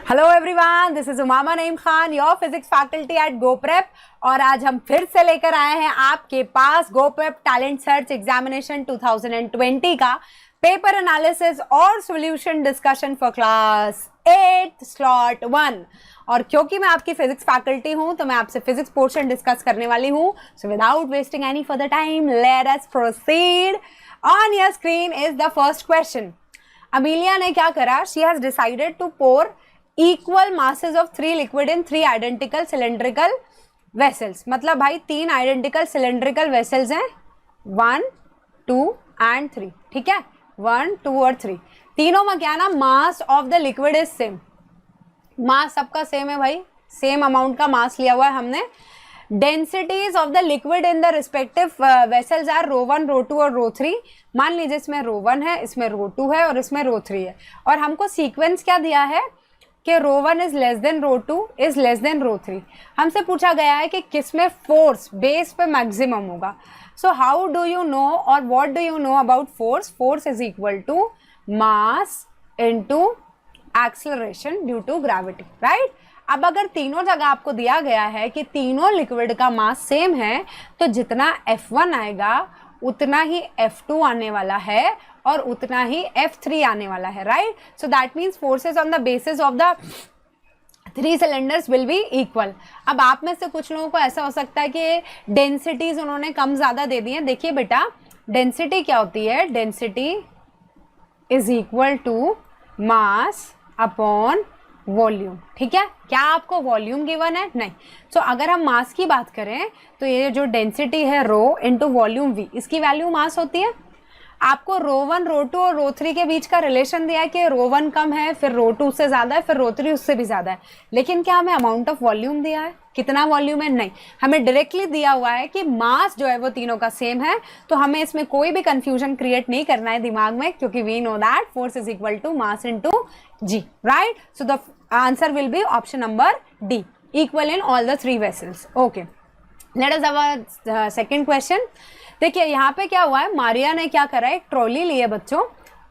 Hello everyone, this is Umama Naeem Khan, your physics faculty at GoPrep. और आज हम फिर से लेकर आए हैं आपके पास गोप्रेप टैलेंट सर्च एग्जामिनेशन 2020 का पेपर एनालिसिस और solution discussion for class 8 slot 1। और क्योंकि मैं आपकी फिजिक्स फैकल्टी हूं तो मैं आपसे फिजिक्स पोर्शन डिस्कस करने वाली हूं। So without wasting any further time, let us proceed. On your screen is the first question. Amelia ने क्या करा? She has decided to pour equal masses of 3 liquid in 3 identical cylindrical vessels. मतलब भाई 3 identical cylindrical vessels हैं, 1, 2 and 3। ठीक है, 1, 2 और 3 तीनों में क्या ना, mass of the liquid is same. Mass सबका सेम है भाई, सेम अमाउंट का मास लिया हुआ है हमने। Densities of the liquid in the respective vessels are ρ1, ρ2 और ρ3। मान लीजिए इसमें ρ1 है, इसमें ρ2 है और इसमें ρ3 है। और हमको सीक्वेंस क्या दिया है कि ρ1 is less than ρ2 is less than ρ3। हमसे पूछा गया है कि किसमें फोर्स बेस पे मैक्सिमम होगा। So how do you know और what do you know about force? Force is equal to mass into acceleration due to gravity, right. अब अगर तीनों जगह आपको दिया गया है कि तीनों लिक्विड का मास सेम है, तो जितना F1 आएगा उतना ही F2 आने वाला है और उतना ही F3 आने वाला है, right. So that means forces on the basis of the 3 cylinders will be equal. अब आप में से कुछ लोगों को ऐसा हो सकता है कि डेंसिटीज उन्होंने कम ज़्यादा दे दी है। देखिए बेटा, डेंसिटी क्या होती है? Density is equal to mass upon volume. ठीक है, क्या आपको वॉल्यूम गिवन है? नहीं। सो अगर हम मास की बात करें तो ये जो डेंसिटी है रो इंटू वॉल्यूम वी, इसकी वैल्यू मास होती है। आपको ρ1, ρ2 और ρ3 के बीच का रिलेशन दिया है कि ρ1 कम है, फिर ρ2 उससे ज़्यादा है, फिर ρ3 उससे भी ज़्यादा है। लेकिन क्या हमें अमाउंट ऑफ वॉल्यूम दिया है? कितना वॉल्यूम है? नहीं, हमें डायरेक्टली दिया हुआ है कि मास जो है वो तीनों का सेम है। तो हमें इसमें कोई भी कंफ्यूजन क्रिएट नहीं करना है दिमाग में, क्योंकि we know that force is equal to mass into g, right. So the answer will be option number D, equal in all the 3 vessels. Okay, let us have a second question. देखिए यहाँ पे क्या हुआ है, मारिया ने क्या करा है, एक ट्रॉली ली है बच्चों,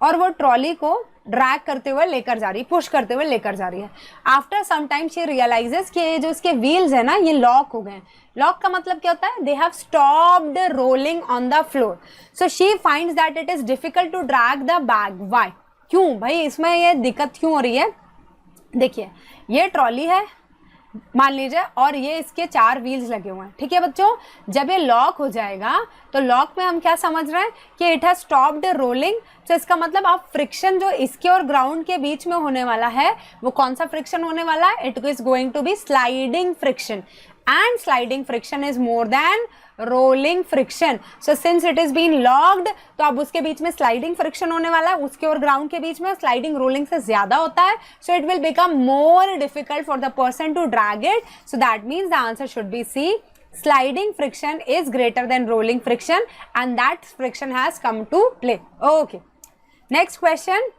और वो ट्रॉली को ड्रैग करते हुए लेकर जा रही है, पुश करते हुए लेकर जा रही है। After some time she realises कि ये जो इसके व्हील्स है ना, ये लॉक हो गए। लॉक का मतलब क्या होता है? They have stopped rolling on the floor. So she finds that it is difficult to drag the bag. Why? क्यों भाई, इसमें ये दिक्कत क्यों हो रही है? देखिए, ये ट्रॉली है मान लीजिए, और ये इसके 4 व्हील्स लगे हुए हैं। ठीक है बच्चों, जब ये लॉक हो जाएगा तो लॉक में हम क्या समझ रहे हैं कि इट हैज स्टॉप्ड रोलिंग। तो इसका मतलब आप फ्रिक्शन जो इसके और ग्राउंड के बीच में होने वाला है, वो कौन सा फ्रिक्शन होने वाला है? It is going to be sliding friction, and sliding friction is more than rolling friction. So since it is been locked, तो अब उसके बीच में स्लाइडिंग फ्रिक्शन होने वाला है, उसके और ग्राउंड के बीच में स्लाइडिंग रोलिंग से ज्यादा होता है। So it will become more difficult for the person to drag it. So that means the answer should be C, sliding friction is greater than rolling friction, and that friction has come to play. Okay, next question.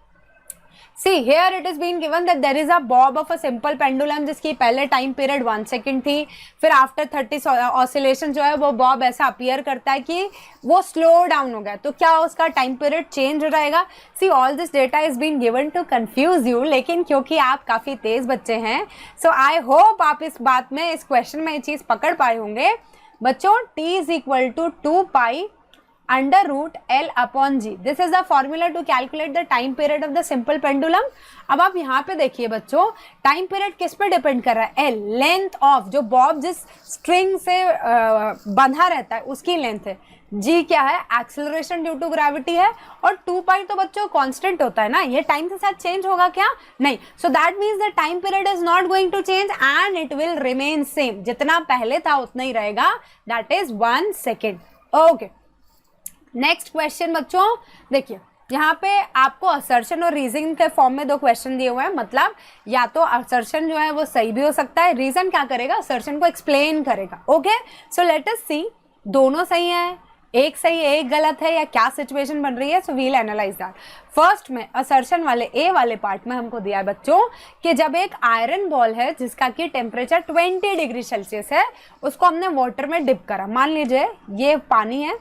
See here it is being given that there is a bob of a simple pendulum जिसकी पहले time period 1 second थी, फिर after 30 oscillation जो है वो Bob ऐसा appear करता है कि वो स्लो डाउन हो गया। तो क्या उसका टाइम पीरियड चेंज हो जाएगा? See all this data is been given to confuse you, लेकिन क्योंकि आप काफ़ी तेज बच्चे हैं, सो आई होप आप इस बात में, इस क्वेश्चन में ये चीज़ पकड़ पाए होंगे। बच्चों, T is equal to 2 pi under root L upon g, this is the formula to calculate the time period of the simple pendulum. अब आप यहाँ पे देखिए बच्चों, टाइम पीरियड किस पे डिपेंड कर रहा है? L, लेंथ ऑफ जो बॉब जिस स्ट्रिंग से बंधा रहता है उसकी लेंथ है। G क्या है? एक्सेलरेशन ड्यू टू ग्रेविटी है। और 2 पाई तो बच्चों कांस्टेंट होता है ना, ये टाइम के साथ चेंज होगा क्या? नहीं। So that means the time period is not going to change and it will remain same, जितना पहले था उतना ही रहेगा, that is 1 second. Okay, next question बच्चों, देखिए यहाँ पे आपको असर्शन और रीजन के फॉर्म में 2 क्वेश्चन दिए हुए हैं। मतलब या तो असर्शन जो है वो सही भी हो सकता है, रीजन क्या करेगा? असर्शन को एक्सप्लेन करेगा। ओके, सो लेट अस सी, दोनों सही है, एक सही है एक गलत है, या क्या सिचुएशन बन रही है? So we'll analyse that. First में असर्शन वाले ए वाले पार्ट में हमको दिया है बच्चों कि जब एक आयरन बॉल है जिसका कि टेम्परेचर 20 डिग्री सेल्सियस है, उसको हमने वाटर में डिप करा। मान लीजिए ये पानी है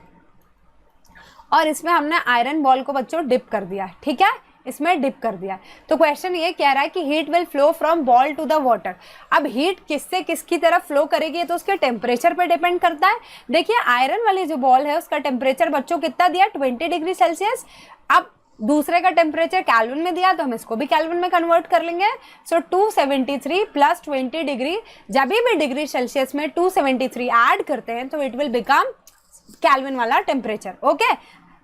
और इसमें हमने आयरन बॉल को बच्चों डिप कर दिया, ठीक है, इसमें डिप कर दिया। तो क्वेश्चन ये कह रहा है कि heat will flow from ball to the water. अब हीट किससे किसकी तरफ फ्लो करेगी तो उसके टेम्परेचर पे डिपेंड करता है। देखिए आयरन वाली जो बॉल है उसका टेम्परेचर बच्चों कितना दिया, 20 डिग्री सेल्सियस। अब दूसरे का टेम्परेचर केल्विन में दिया तो हम इसको भी केल्विन में कन्वर्ट कर लेंगे। सो 273 प्लस 20 डिग्री, जब भी डिग्री सेल्सियस में 273 ऐड करते हैं तो इट विल बिकम केल्विन वाला टेम्परेचर। ओके,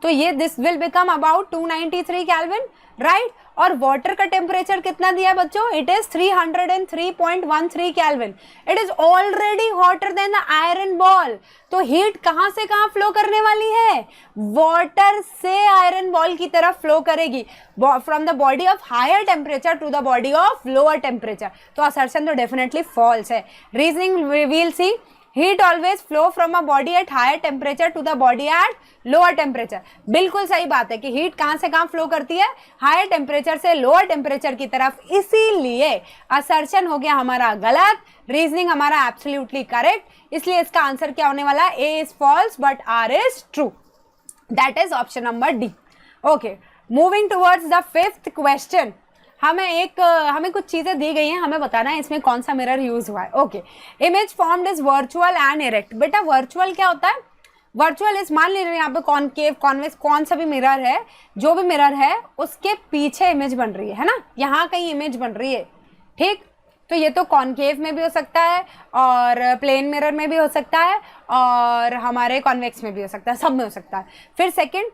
तो ये this will become about 293 kelvin, right. और वाटर का टेम्परेचर कितना दिया है बच्चों, it is 303.13 kelvin. It is already hotter then the iron ball. तो हीट कहां से कहां फ्लो करने वाली है, वाटर से आयरन बॉल की तरफ फ्लो करेगी, from the body of higher temperature to the body of lower temperature. तो असर्शन तो डेफिनेटली फॉल्स है। Reasoning will see, heat always flow from a body at higher temperature to the body at lower temperature. बिल्कुल सही बात है कि heat कहां से कहां फ्लो करती है, हायर टेम्परेचर से लोअर टेम्परेचर की तरफ। इसीलिए असर्शन हो गया हमारा गलत, रीजनिंग हमारा एब्सोल्युटली करेक्ट। इसलिए इसका आंसर क्या होने वाला है, A is false but R is true. That is option number D. Okay, moving towards the fifth question. हमें कुछ चीजें दी गई हैं, हमें बताना है इसमें कौन सा मिरर यूज हुआ है। Okay, image formed is virtual and erect. बेटा वर्चुअल क्या होता है, वर्चुअल इज, मान लीजिए यहाँ पे कॉनकेव कॉन्वेक्स कौन सा भी मिरर है, जो भी मिरर है उसके पीछे इमेज बन रही है ना, यहाँ कहीं इमेज बन रही है, ठीक। तो ये तो कॉनकेव में भी हो सकता है और प्लेन मिरर में भी हो सकता है और हमारे कॉन्वेक्स में भी हो सकता है, सब में हो सकता है। फिर second,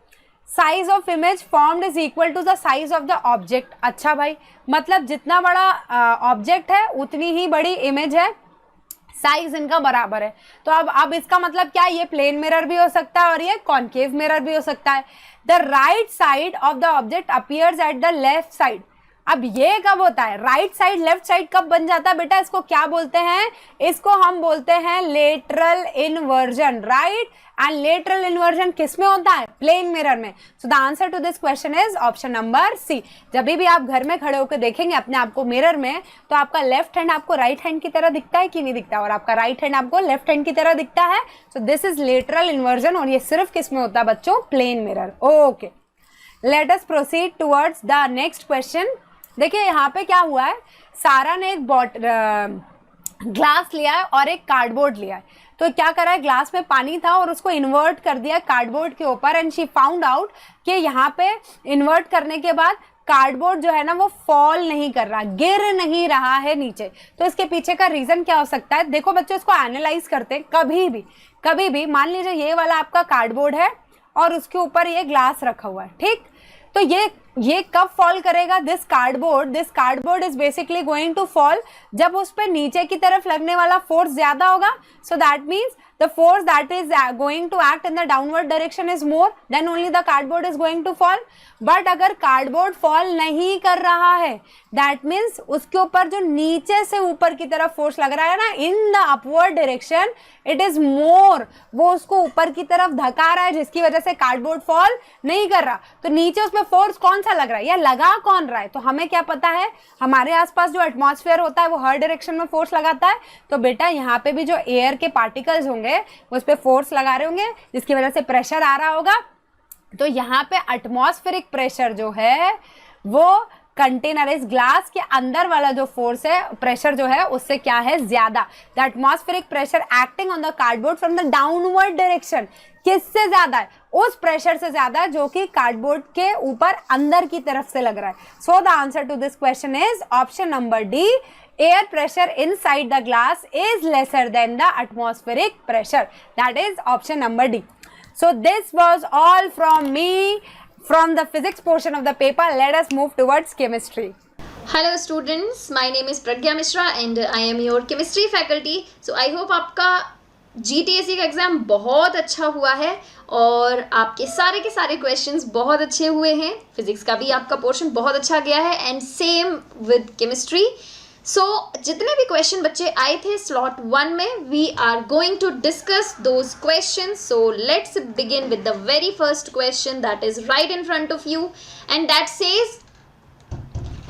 size of image formed is equal to the size of the object. अच्छा भाई, मतलब जितना बड़ा ऑब्जेक्ट है उतनी ही बड़ी इमेज है, साइज इनका बराबर है। तो अब इसका मतलब क्या है, ये प्लेन मिरर भी हो सकता है और ये कॉनकेव मिरर भी हो सकता है। The right side of the object appears at the left side. अब ये कब होता है, राइट साइड लेफ्ट साइड कब बन जाता है बेटा, इसको क्या बोलते हैं, इसको हम बोलते हैं lateral inversion, right. And lateral inversion किस में होता है, प्लेन मिरर में। So the answer to this question is option number C. जब भी आप घर में खड़े होकर देखेंगे अपने आप को मिरर में, तो आपका लेफ्ट हैंड आपको राइट हैंड की तरह दिखता है कि नहीं दिखता, और आपका राइट हैंड आपको लेफ्ट हैंड की तरह दिखता है। So this is lateral inversion, और ये सिर्फ किस में होता है बच्चों, plane mirror. Okay, let us proceed towards the next question. देखिए यहाँ पे क्या हुआ है, सारा ने एक ग्लास लिया है और एक कार्डबोर्ड लिया है। तो क्या करा है, ग्लास में पानी था और उसको इन्वर्ट कर दिया कार्डबोर्ड के ऊपर, एंड शी फाउंड आउट कि यहाँ पे इन्वर्ट करने के बाद कार्डबोर्ड जो है ना वो फॉल नहीं कर रहा, गिर नहीं रहा है नीचे। तो इसके पीछे का रीजन क्या हो सकता है, देखो बच्चों इसको एनालाइज करते हैं। कभी भी मान लीजिए ये वाला आपका कार्डबोर्ड है और उसके ऊपर ये ग्लास रखा हुआ है, ठीक। तो ये कब फॉल करेगा, this cardboard is basically going to fall जब उस पे नीचे की तरफ लगने वाला फोर्स ज्यादा होगा। सो that means the force that is going to act in the downward direction is more, then only the cardboard is going to fall. But अगर कार्डबोर्ड फॉल नहीं कर रहा है, that means उसके ऊपर जो नीचे से ऊपर की तरफ फोर्स लग रहा है ना, in the upward direction it is more, वो उसको ऊपर की तरफ धका रहा है, जिसकी वजह से कार्डबोर्ड फॉल नहीं कर रहा। तो नीचे उसमें फोर्स कौन सा लग रहा है या लगा कौन रहा है, तो हमें क्या पता है, हमारे आसपास जो एटमॉस्फेयर होता है वो हर डायरेक्शन में फोर्स लगाता है। तो बेटा यहाँ पे भी जो एयर के पार्टिकल्स होंगे उस पे फोर्स लगा रहे होंगे, जिसकी वजह से प्रेशर आ रहा होगा। तो यहाँ पे एटमॉस्फेरिक प्रेशर जो है वो कंटेनर, इस ग्लास के अंदर वाला जो फोर्स है, प्रेशर जो है उससे क्या है, ज्यादा। The atmospheric pressure acting on the cardboard from the downward direction, किससे ज्यादा है, उस प्रेशर से ज्यादा जो कि कार्डबोर्ड के ऊपर अंदर की तरफ से लग रहा है। So the answer to this question is option number D, air pressure inside the glass is lesser than the atmospheric pressure. That is option number D. So this was all from me from the physics portion of the paper. Let us move towards chemistry. Hello students, my name is Pragya Mishra and I am your chemistry faculty. So I hope आपका GTSE का exam बहुत अच्छा हुआ है और आपके सारे के सारे क्वेश्चंस बहुत अच्छे हुए हैं। फिजिक्स का भी आपका पोर्शन बहुत अच्छा गया है and same with chemistry. So जितने भी क्वेश्चन बच्चे आए थे स्लॉट 1 में, we are going to discuss those questions. So let's begin with the very first question that is right in front of you and that says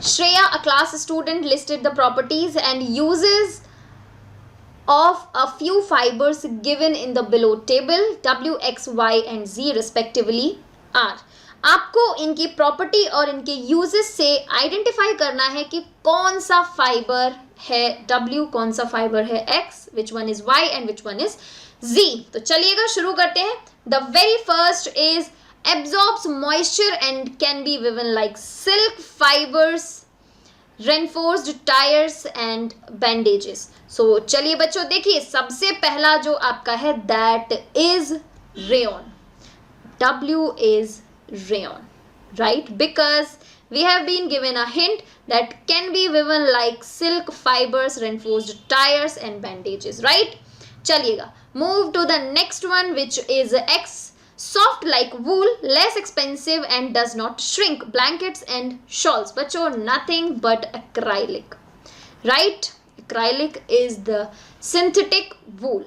Shreya, a class student, listed the properties and uses of a few fibers given in the below table. W, X, Y and Z respectively are. आपको इनकी property और इनके uses से identify करना है कि कौन सा फाइबर है W, कौन सा फाइबर है X, which one is Y and which one is Z। तो चलिएगा शुरू करते हैं। The very first is absorbs moisture and can be woven like silk fibers, reinforced tires and bandages। So चलिए बच्चों देखिए, सबसे पहला जो आपका है that is rayon। W is rayon, right? Because we have been given a hint that can be woven like silk fibers, reinforced tires and bandages, right? चलिएगा move to the next one which is X, soft like wool, less expensive and does not shrink, blankets and shawls। बच्चों nothing but acrylic, right? Acrylic is the synthetic wool।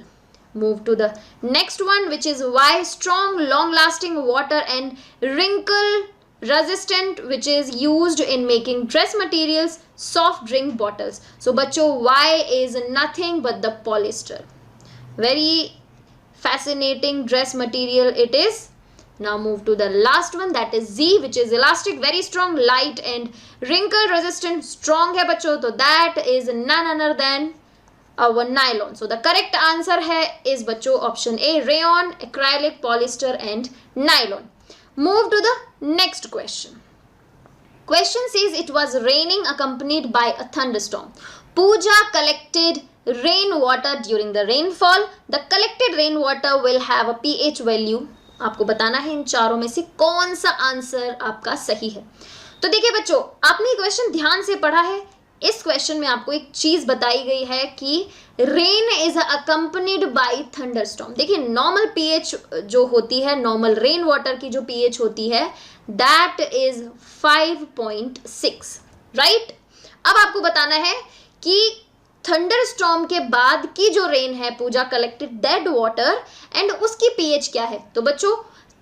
Move to the next one which is Y, strong, long lasting, water and wrinkle resistant, which is used in making dress materials, soft drink bottles। So बच्चों Y is nothing but the polyester, very fascinating dress material it is। Now move to the last one that is Z, which is elastic, very strong, light and wrinkle resistant। strong है बच्चों, तो that is none other than our nylon। So the correct answer है is बच्चों option A, rayon, acrylic, polyester and nylon। Move to the next question। Question says it was raining accompanied by a thunderstorm। Pooja collected rainwater during the rainfall। The collected rainwater will have a pH value। आपको बताना है इन चारों में से कौन सा answer आपका सही है। तो देखिए बच्चों, आपने क्वेश्चन ध्यान से पढ़ा है। इस क्वेश्चन में आपको एक चीज बताई गई है कि rain is accompanied by thunderstorm. देखिए नॉर्मल पीएच जो होती है, नॉर्मल रेन वाटर की जो पीएच होती है दैट इज 5.6, राइट। अब आपको बताना है कि थंडरस्टॉर्म के बाद की जो रेन है, पूजा कलेक्टेड दैट वाटर एंड उसकी पीएच क्या है। तो बच्चों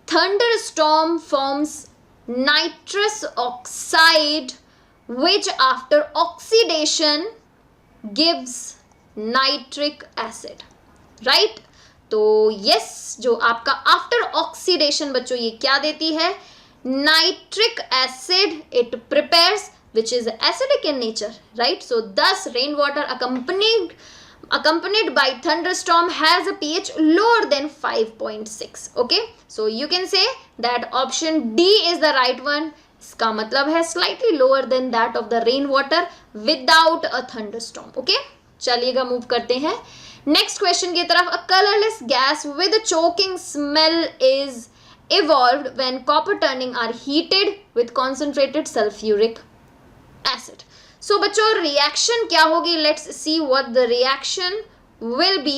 thunderstorm forms nitrous oxide which after oxidation gives nitric acid, right? तो yes, जो आपका after oxidation बच्चों ये क्या देती है, nitric acid it prepares, which is acidic in nature, right? So thus rainwater accompanied by thunderstorm has a pH lower than 5.6, okay? So you can say that option D is the right one। इसका मतलब है slightly lower than that of the rainwater without a thunderstorm, okay? चलिएगा move करते हैं next question की तरफ। A colorless gas with a choking smell is evolved when copper turning are heated with concentrated sulfuric acid। So बच्चों reaction क्या होगी, let's see what the reaction will be।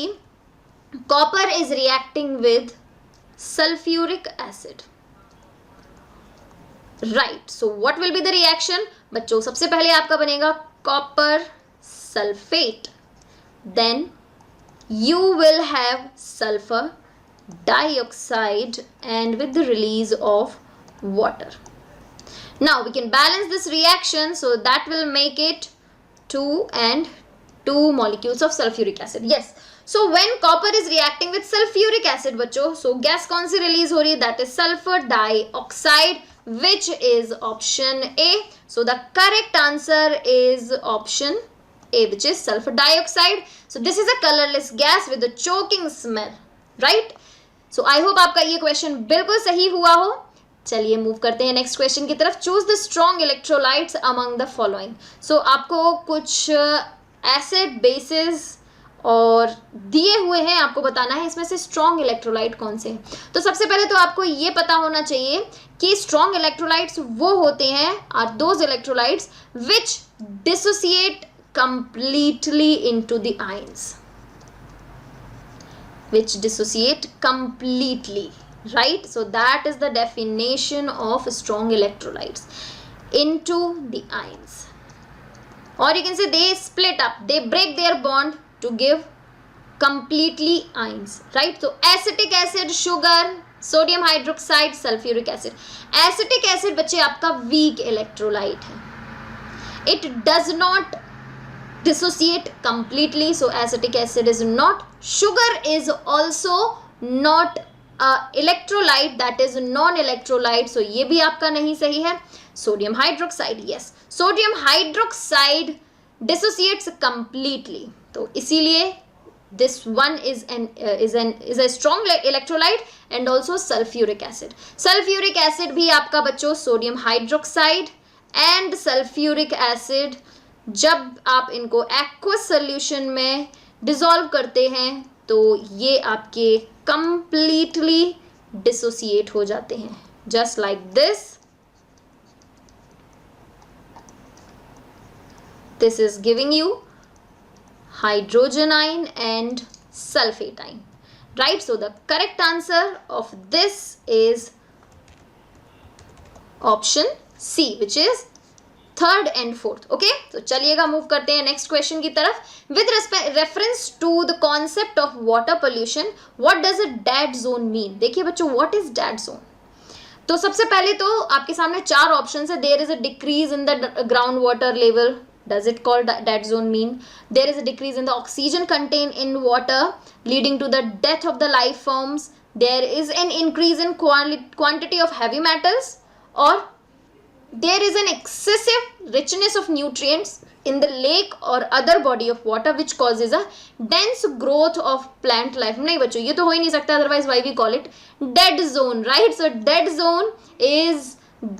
Copper is reacting with sulfuric acid, right. So what will be the reaction बच्चों, सबसे पहले आपका बनेगा copper sulphate, then you will have sulphur dioxide and with the release of water. Now we can balance this reaction, so that will make it 2 and 2 molecules of sulfuric acid। yes, so when copper is reacting with sulfuric acid बच्चों, so gas कौन सी release हो रही है, that is sulphur dioxide, which is option A। so the correct answer is option A, which is sulfur dioxide। so this is a colorless gas with a choking smell, right? so I hope आपका ये question बिल्कुल सही हुआ हो। चलिए move करते हैं next question की तरफ। Choose the strong electrolytes among the following. So आपको कुछ एसिड बेसिस और दिए हुए हैं, आपको बताना है इसमें से स्ट्रॉन्ग इलेक्ट्रोलाइट कौन से हैं। तो सबसे पहले तो आपको ये पता होना चाहिए कि स्ट्रॉन्ग इलेक्ट्रोलाइट्स वो होते हैं are those electrolytes which dissociate completely into the ions, which dissociate completely, right? so that is the definition of strong electrolytes into the ions, or you can say they split up, they break their bond to give completely ions, right? so acetic acid, sugar, sodium hydroxide, sulfuric acid। acetic acid बच्चे आपका weak electrolyte है, it does not dissociate completely, so acetic acid is not। sugar is also not electrolyte that is non electrolyte, so ये भी आपका नहीं सही है. Sodium hydroxide, yes, sodium hydroxide dissociates completely, तो इसीलिए this one is a strong electrolyte. and also sulfuric acid. sulfuric acid भी आपका बच्चों sodium hydroxide and sulphuric acid जब आप इनको एक्वस सोल्यूशन में डिसॉल्व करते हैं तो ये आपके कंप्लीटली डिसोसिएट हो जाते हैं, just like this. This is giving you hydrogen ion and sulfate ion, right? So the correct answer of this is option C, which is third and fourth. Okay, तो चलिएगा मूव करते हैं next question की तरफ. With reference to the concept of water pollution, what does a dead zone mean? देखिए बच्चों, what is dead zone? तो सबसे पहले तो आपके सामने चार ऑप्शन है. There is a decrease in the ground water level. Does it call dead zone mean? There is a decrease in the oxygen contained in water leading to the death of the life forms. There is an increase in quantity of heavy metals, or there is an excessive richness of nutrients in the lake or other body of water which causes a dense growth of plant life. नहीं बच्चों, ये तो हो ही नहीं सकता, otherwise why we call it dead zone, right? So dead zone is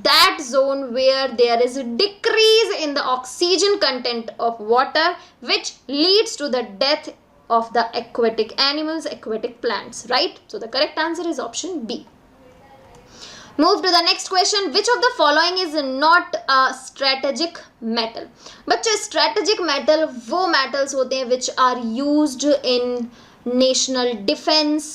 that zone where there is a decrease in the oxygen content of water which leads to the death of the aquatic animals, aquatic plants, right? So the correct answer is option B. Move to the next question. Which of the following is not a strategic metal? बच्चे strategic metal वो metals होते हैं which are used in national defense,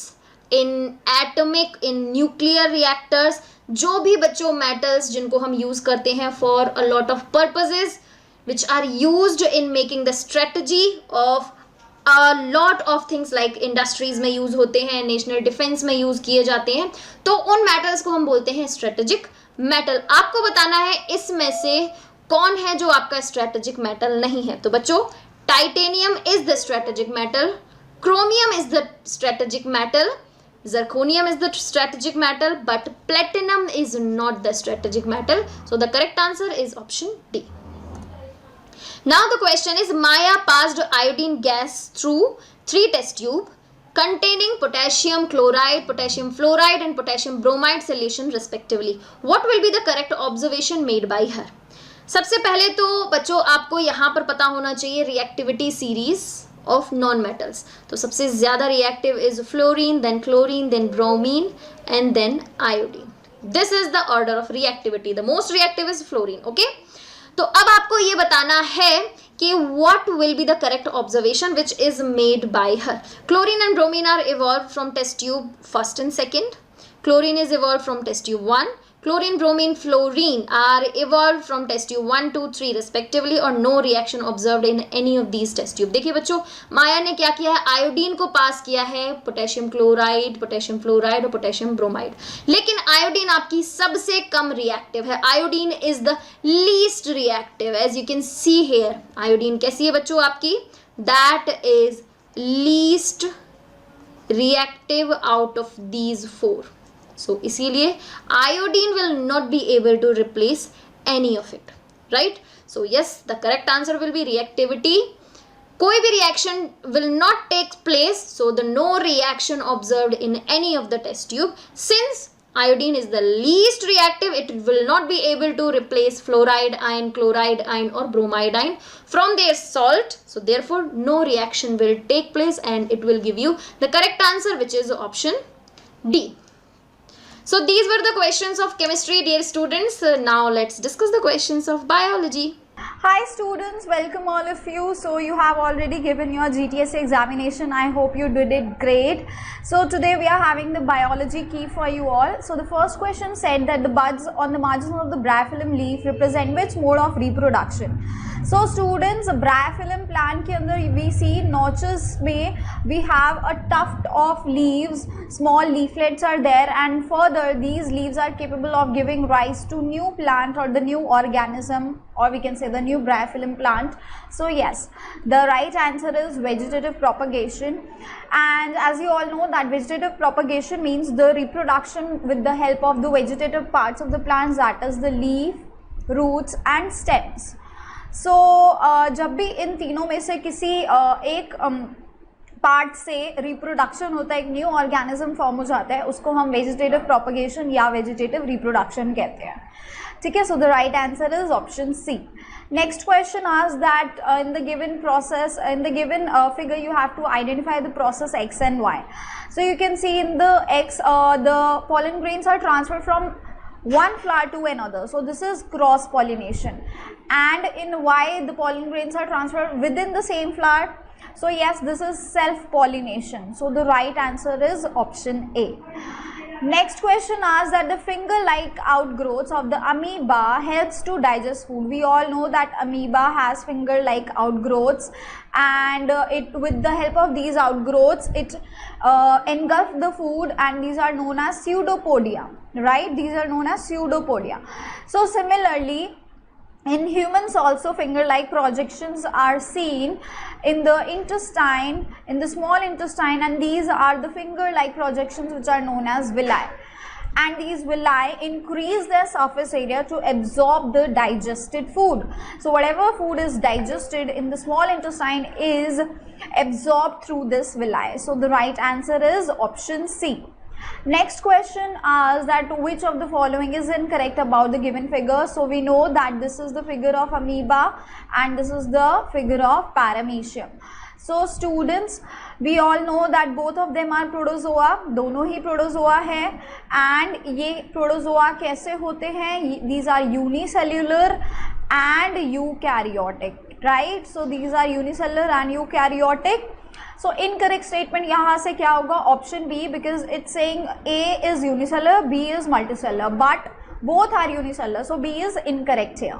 in atomic, in nuclear reactors. जो भी बच्चों metals जिनको हम use करते हैं for a lot of purposes which are used in making the strategy of a lot of things, like industries में use होते हैं, नेशनल डिफेंस में यूज किए जाते हैं, तो उन मेटल्स को हम बोलते हैं स्ट्रेटेजिक मेटल. आपको बताना है इसमें से कौन है जो आपका स्ट्रेटेजिक मेटल नहीं है. तो बच्चों, titanium is the strategic metal, chromium is the strategic metal, zirconium is the strategic metal, but platinum is not the strategic metal. So the correct answer is option D. Now the question is, Maya passed iodine gas through 3 test tube containing potassium chloride, potassium fluoride and potassium bromide solution respectively. What will be the correct observation made by her? सबसे पहले तो बच्चों आपको यहाँ पर पता होना चाहिए रिएक्टिविटी सीरीज of non-metals. तो सबसे ज़्यादा reactive is fluorine, then chlorine, then bromine and then iodine. This is the order of reactivity. The most reactive is fluorine. Okay? तो अब आपको ये बताना है कि what will be the correct observation which is made by her. Chlorine and bromine are evolved from test tube 1st and 2nd. Chlorine is evolved from test tube 1. Chlorine, bromine, fluorine are evolved from test tube 1, 2, 3 respectively, और no reaction observed in any of these test tube. देखिए बच्चों, माया ने क्या किया है, iodine को पास किया है, पोटेशियम क्लोराइड, पोटेशियम फ्लोराइड और पोटेशियम ब्रोमाइड, लेकिन आयोडीन आपकी सबसे कम रिएक्टिव है. Iodine is the least reactive, as you can see here. Iodine कैसी है बच्चों आपकी, that is least reactive out of these 4. So इसीलिए iodine will not be able to replace any of it, right? So yes, the correct answer will be reactivity. कोई भी reaction will not take place, so the no reaction observed in any of the test tube. Since iodine is the least reactive, it will not be able to replace fluoride ion, chloride ion or bromide ion from their salt. So therefore no reaction will take place and it will give you the correct answer, which is option D. So these were the questions of chemistry, dear students. Now let's discuss the questions of biology. Hi students, welcome all of you. So you have already given your GTSC examination. I hope you did it great. So today we are having the biology key for you all. So the first question said that the buds on the margin of the bryophyllum leaf represent which mode of reproduction? So students, bryophyllum plant के अंदर we see notches में we have a tuft of leaves, small leaflets are there, and further these leaves are capable of giving rise to new plant or the new organism, or we can say the new bryophyllum plant. So yes, the right answer is vegetative propagation. And as you all know that vegetative propagation means the reproduction with the help of the vegetative parts of the plants, that is the leaf, roots and stems. So जब भी इन तीनों में से किसी एक part से reproduction होता है, एक न्यू ऑर्गेनिज्म फॉर्म हो जाता है, उसको हम वेजिटेटिव प्रोपगेशन या वेजिटेटिव रिप्रोडक्शन कहते हैं. ठीक है, so the right answer is option C. Next question asks that in the given process, in the given figure, you have to identify the process X and Y. So you can see in the X, the pollen grains are transferred from one flower to another. So this is cross pollination. And in Y, the pollen grains are transferred within the same flower. So yes, this is self pollination. So the right answer is option A. Next question asks that the finger-like outgrowths of the amoeba helps to digest food. We all know that amoeba has finger-like outgrowths, and it, with the help of these outgrowths, it engulfs the food, and these are known as pseudopodia, right? These are known as pseudopodia. So similarly, in humans also finger-like projections are seen in the intestine, in the small intestine, and these are the finger-like projections which are known as villi. And these villi increase their surface area to absorb the digested food. So whatever food is digested in the small intestine is absorbed through this villi. So the right answer is option C. Next question asks that which of the following is incorrect about the given figure. So we know that this is the figure of amoeba and this is the figure of paramecium. So students, we all know that both of them are protozoa, दोनों ही protozoa है. And ये protozoa कैसे होते हैं? These are unicellular and eukaryotic, right? So these are unicellular and eukaryotic. So incorrect statement यहाँ से क्या होगा? Option B, because it's saying A is unicellular, B is multicellular, but both are unicellular, so B is incorrect here.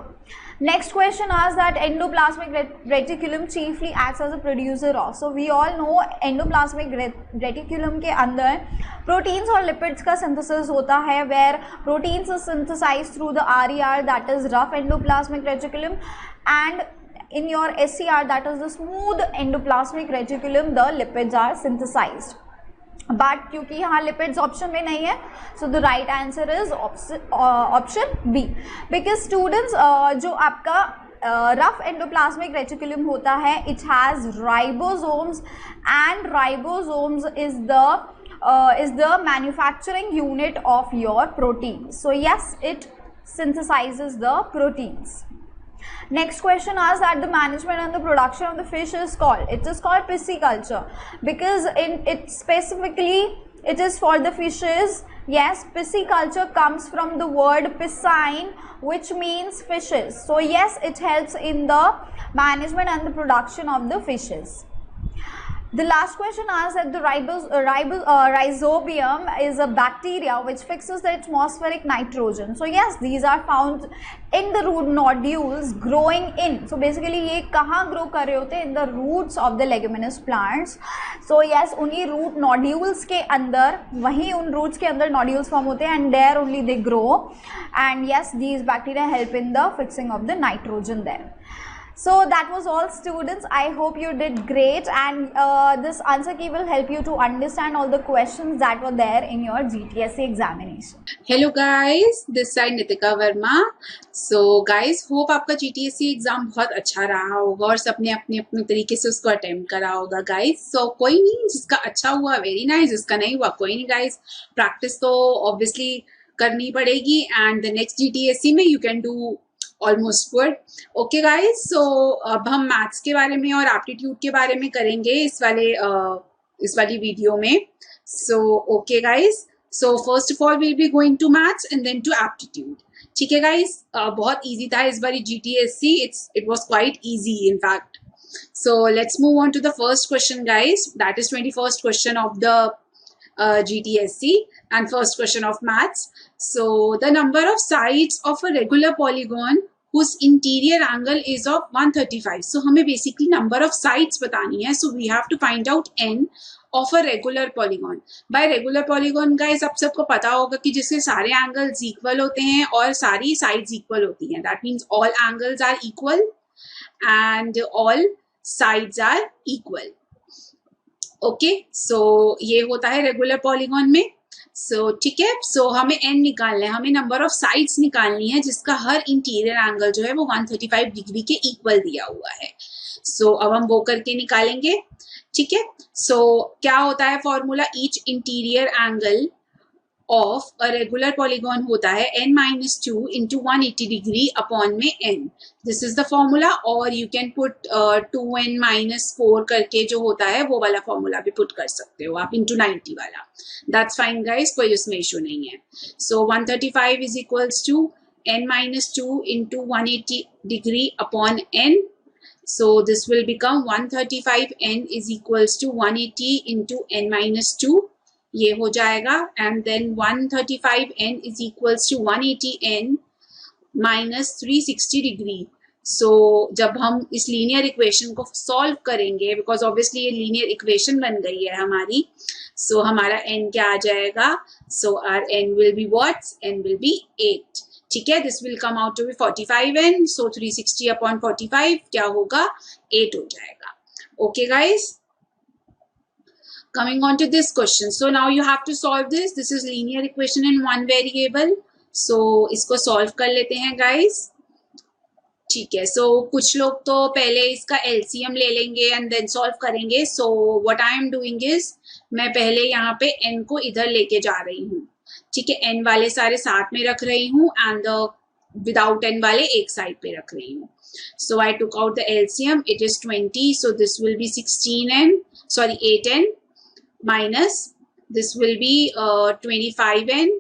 Next question asks that endoplasmic reticulum chiefly acts as a producer of. So we all know endoplasmic reticulum के अंदर proteins और lipids का synthesis होता है, where proteins is synthesized through the RER, that is rough endoplasmic reticulum, and in your SCR, that is the smooth endoplasmic reticulum, the lipids are synthesized. But क्योंकि यहाँ lipids option में नहीं है, so the right answer is option B. Because students, जो आपका rough endoplasmic reticulum होता है, it has ribosomes, and ribosomes is the manufacturing unit of your protein. So yes, it synthesizes the proteins. Next question asks that the management and the production of the fish is called. It is called pisciculture because it specifically it is for the fishes. Yes, pisciculture comes from the word piscine, which means fishes. So yes, it helps in the management and the production of the fishes. The last question asks that the rhizobium is a bacteria which fixes the atmospheric nitrogen. So yes, these are found in the root nodules growing in. So basically ये कहाँ grow कर रहे होते हैं? In the roots of the leguminous plants. So yes, उन्हीं root nodules के अंदर, वहीं उन roots के अंदर nodules form होते हैं, and there only they grow. And yes, these bacteria help in the fixing of the nitrogen there. So that was all students. I hope you did great, and this answer key will help you to understand all the questions that were there in your GTSC examination. Hello guys, this side Nitika Verma. So guys, hope आपका GTSC exam बहुत अच्छा रहा होगा और सबने अपने अपने तरीके से उसको अटेम्प्ट करा होगा guys. So कोई नहीं, जिसका अच्छा हुआ वेरी नाइस, जिसका नहीं हुआ कोई नहीं guys. प्रैक्टिस तो ऑब्वियसली करनी पड़ेगी, and the next GTSC में you can do almost good. Okay guys, so अब हम मैथ्स के बारे में और एप्टीट्यूड के बारे में करेंगे इस वाली वीडियो में. So okay guys, so first of all will be going to maths and then to aptitude. ठीक है गाइज, बहुत इजी था इस बारी GTSC. It was quite easy in fact. So let's move on to the first question guys. That is 21st question of the GTSC and first question of maths. So the number of sides of a regular polygon whose interior angle is of 135. So हमें basically number of sides बतानी है. So we have to find out n of a regular polygon. By regular polygon guys आप सबको पता होगा कि जिसके सारे angles equal होते हैं और सारी sides equal होती हैं. That means all angles are equal and all sides are equal. Okay, so ये होता है regular polygon में. So ठीक है, so हमें n निकालना है, हमें नंबर ऑफ साइड्स निकालनी है जिसका हर इंटीरियर एंगल जो है वो 135 डिग्री के इक्वल दिया हुआ है. So अब हम वो करके निकालेंगे. ठीक है, so क्या होता है formula, each interior angle of a regular polygon होता है n-2 into 180 डिग्री अपॉन में n. This is the formula. और यू कैन पुट 2n-4 करके जो होता है वो वाला फॉर्मूला भी पुट कर सकते हो आप, into 90 वाला. दैट्स फाइन गाइस, कोई उसमें इशू नहीं है. So 135 is equals to n-2 into 180 degree upon n. So this will become 135n is equals to 180 into n-2. ये हो जाएगा. And then 135n is equals to 180n minus 360 degree. So जब हम इस लीनियर इक्वेशन को solve करेंगे, because obviously ये linear equation बन गई है हमारी, so हमारा n क्या आ जाएगा, so our n will be what? n will be 8. ठीक है, this will come out to be 45n. So 360 upon 45 क्या होगा, 8 हो जाएगा. Okay guys, coming on to this question. So now you have to solve this. This is linear equation in one variable. So इसको solve कर लेते हैं guys. ठीक है, सो कुछ लोग तो पहले इसका एलसीएम ले लेंगे एंड देन सॉल्व करेंगे. So what I am doing is, मैं पहले यहाँ पे n को इधर लेके जा रही हूँ. ठीक है, n वाले सारे साथ में रख रही हूँ एंड विदाउट n वाले एक साइड पे रख रही हूँ. So I took out the LCM, it is 20. So this will be 8n minus this will be 25n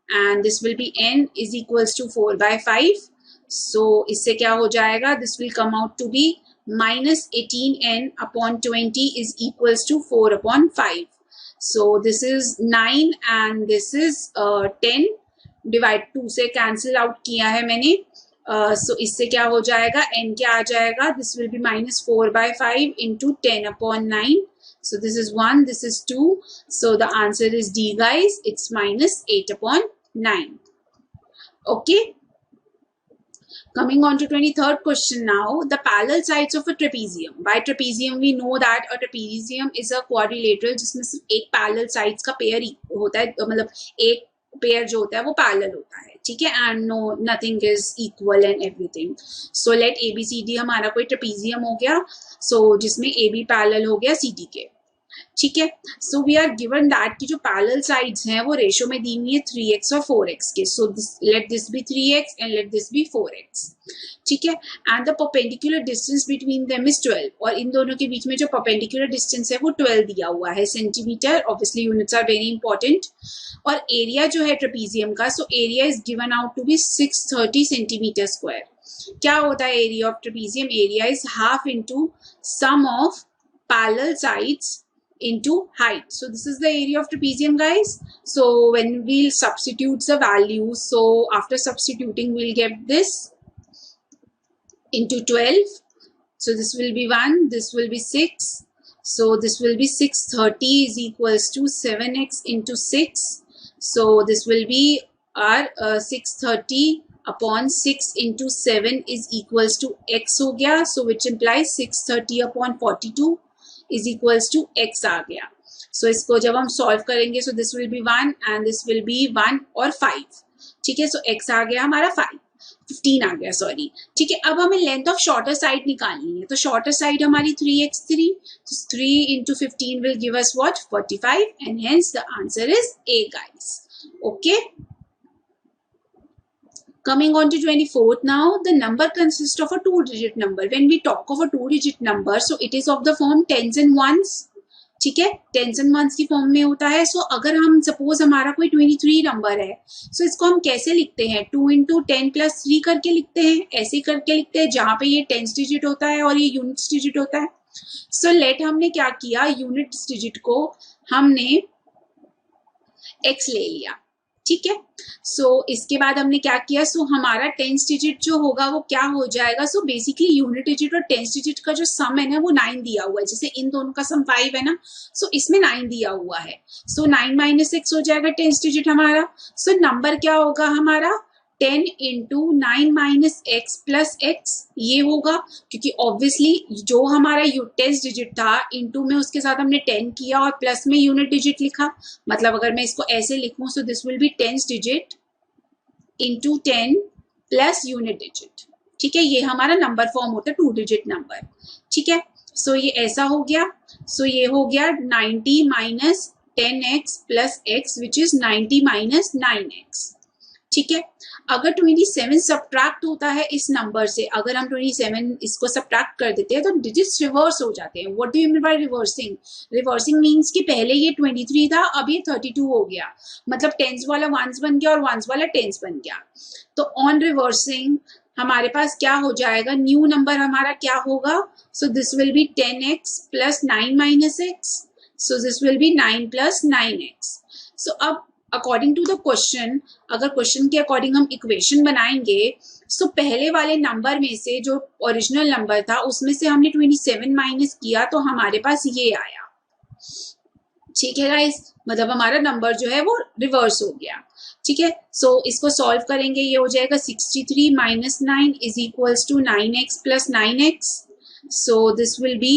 and this will be n is equals to 4/5. So इससे क्या हो जाएगा, this will come out to be minus 18n upon 20 is equals to 4/5. So this is 9 and this is 10. Divide 2 से cancel out किया है मैंने. सो इससे क्या हो जाएगा, n क्या आ जाएगा, this will B -4/5 into 10/9. So this is 1, this is 2. So the answer is D guys, it's -8/9. Okay. Coming on to 23rd question now, the parallel sides of a trapezium. By trapezium we know that a trapezium is a quadrilateral जिसमें सिर्फ एक parallel sides का pair होता है, मतलब एक pair जो होता है वो पैरेलल होता है. ठीक है, and no nothing is equal and everything. So let ABCD हमारा कोई ट्रेपेजियम हो गया, सो जिसमें AB पैरेलल हो गया CD के. ठीक है, so we are given that की जो पैरेलल साइड्स हैं वो रेशो में दी हुई है 3x और 4x के. So let this be 3x and let this be 4x. ठीक है, and the perpendicular distance between them is 12. और इन दोनों के बीच में जो परपेंडिकुलर डिस्टेंस है वो 12 दिया हुआ है centimetre. Obviously units are very important. और एरिया जो है ट्रेपेजियम का, so area is given out to be 630 centimetre square. क्या होता है area of trapezium, area is half into sum of parallel sides into height. So this is the area of trapezium guys. So when we'll substitute the values, so after substituting we'll get this into 12. So this will be 1, this will be 6. So this will be 630 is equals to 7x into 6. So this will be our 630 upon 6 into 7 is equals to x हो गया. So which implies 630 upon 42 is equals to x आ गया. So इसको जब हम solve करेंगे, so this will be 1 and this will be 1 और 5. ठीक है, so x आ गया हमारा 15 आ गया, सॉरी. ठीक है, अब हमें लेंथ ऑफ शॉर्टर साइड निकालनी है. तो शॉर्टर साइड हमारी 3x3. So 3 into 15 will give us what, 45, and hence the answer is A guys. Okay. Coming on to 24th now, the number consists of a 2-digit number. When we talk of a 2-digit number, so it is of the form tens and ones. ठीक है, tense and once की form में होता है. सो अगर हम suppose हमारा कोई 23 नंबर है, सो इसको हम कैसे लिखते हैं, 2 into 10 plus 3 करके लिखते हैं. ऐसे करके लिखते हैं जहाँ पे ये टेंस डिजिट होता है और ये यूनिट्स डिजिट होता है. सो लेट हमने क्या किया, यूनिट्स डिजिट को हमने x ले लिया. ठीक है। सो इसके बाद हमने क्या किया, सो हमारा टेंस डिजिट जो होगा वो क्या हो जाएगा, सो बेसिकली यूनिट डिजिट और टेंस डिजिट का जो सम है ना वो 9 दिया हुआ है, जैसे इन दोनों का सम 5 है ना, सो इसमें 9 दिया हुआ है। सो 9 माइनस 6 हो जाएगा टेंस डिजिट हमारा। सो नंबर क्या होगा हमारा 10 into 9 minus x plus x, ये होगा क्योंकि ऑब्वियसली जो हमारा टेंस डिजिट था इंटू में उसके साथ हमने 10 किया और प्लस में यूनिट डिजिट लिखा, मतलब अगर मैं इसको ऐसे लिखूं सो this will be tens digit into 10 plus unit digit. ठीक है, ये हमारा नंबर फॉर्म होता है 2 डिजिट नंबर। ठीक है, सो ये ऐसा हो गया। सो ये हो गया 90 minus 10x plus x which is 90 minus 9x। ठीक है, अगर 27 सब्ट्रैक्ट होता है इस नंबर से, अगर हम 27 इसको सब्ट्रैक्ट कर देते हैं तो डिजिट्स रिवर्स हो जाते हैं। What do you mean by reversing? Reversing means कि पहले ये 23 था, अब ये 32 हो गया, मतलब टेंस वाला वंस बन गया और वंस वाला टेंस बन गया। तो ऑन रिवर्सिंग हमारे पास क्या हो जाएगा, न्यू नंबर हमारा क्या होगा, सो this will B 10x plus 9 minus x, so this will B 9 plus 9x। सो अब अकॉर्डिंग टू द क्वेश्चन, अगर क्वेश्चन के अकॉर्डिंग हम इक्वेशन बनाएंगे, सो पहले वाले नंबर में से जो ओरिजिनल नंबर था उसमें से हमने 27 माइनस किया तो हमारे पास ये आया। ठीक है गाइस, मतलब हमारा नंबर जो है वो रिवर्स हो गया। ठीक है, सो इसको सॉल्व करेंगे, ये हो जाएगा 63 minus 9 is equals to 9x plus 9x, so this will be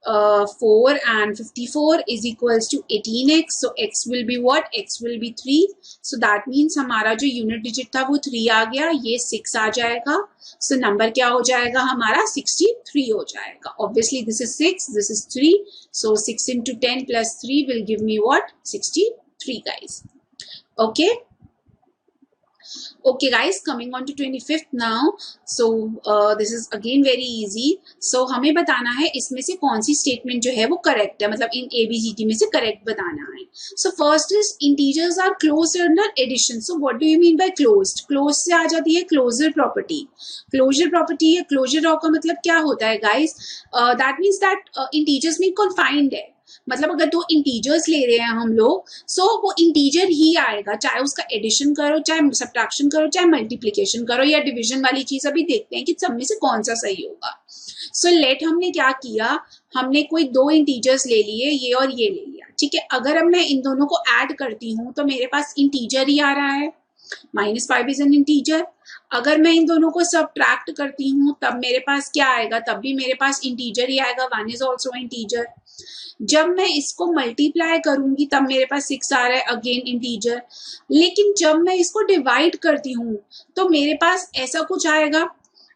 4 and 54 is equals to 18x, so x will be what, x will be 3, so that means हमारा जो यूनिट डिजिट था वो 3 आ गया, ये 6 आ जाएगा, so नंबर क्या हो जाएगा हमारा 63 हो जाएगा। Obviously this is 6, this is 3, so 6 into 10 plus 3 will give me what, 63 guys। Okay, okay guys, coming on to 25th now, so this is again very easy। so हमें बताना है इसमें से कौन सी स्टेटमेंट जो है वो करेक्ट है, मतलब इन ABCD में से करेक्ट बताना है। so first is integers are closed under addition, so what do you mean by closed? closed से आ जाती है closure property। closure property है, closure law का मतलब क्या होता है guys, that means that integers में confined है, मतलब अगर दो इंटीजर्स ले रहे हैं हम लोग, सो वो इंटीजर ही आएगा, चाहे उसका एडिशन करो, चाहे सब्ट्रैक्शन करो, चाहे मल्टीप्लिकेशन करो या डिवीजन वाली चीज। अभी देखते हैं कि सब में से कौन सा सही होगा। सो लेट हमने क्या किया, हमने कोई दो इंटीजर्स ले लिए, ये और ये ले लिया। ठीक है, अगर अब मैं इन दोनों को ऐड करती हूँ तो मेरे पास इंटीजर ही आ रहा है, -5 इज एन इंटीजर। अगर मैं इन दोनों को सब्ट्रैक्ट करती हूँ तब मेरे पास क्या आएगा, तब भी मेरे पास इंटीजर ही आएगा, 1 इज ऑल्सो इंटीजर। जब मैं इसको मल्टीप्लाई करूंगी तब मेरे पास 6 आ रहा है, अगेन इंटीजर। लेकिन जब मैं इसको डिवाइड करती हूँ तो मेरे पास ऐसा कुछ आएगा